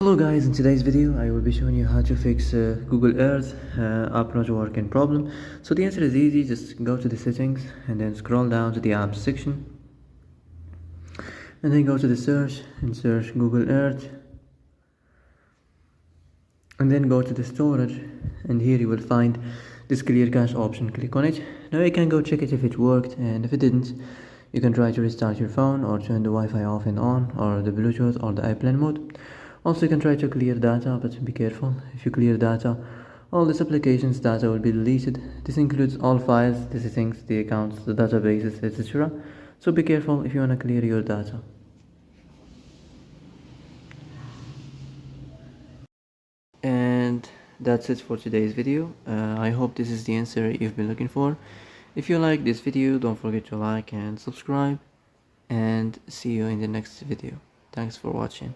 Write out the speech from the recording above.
Hello guys, in today's video I will be showing you how to fix Google Earth app not working problem. So the answer is easy, just go to the settings and then scroll down to the apps section and then go to the search and search Google Earth and then go to the storage, and here you will find this clear cache option. Click on it. Now you can go check it if it worked, and if it didn't you can try to restart your phone or turn the Wi-Fi off and on, or the Bluetooth or the airplane mode. Also you can try to clear data, but be careful. If you clear data, all this application's data will be deleted. This includes all files, the settings, the accounts, the databases, etc. So be careful if you want to clear your data. And that's it for today's video. I hope this is the answer you've been looking for. If you like this video, don't forget to like and subscribe, and see you in the next video. Thanks for watching.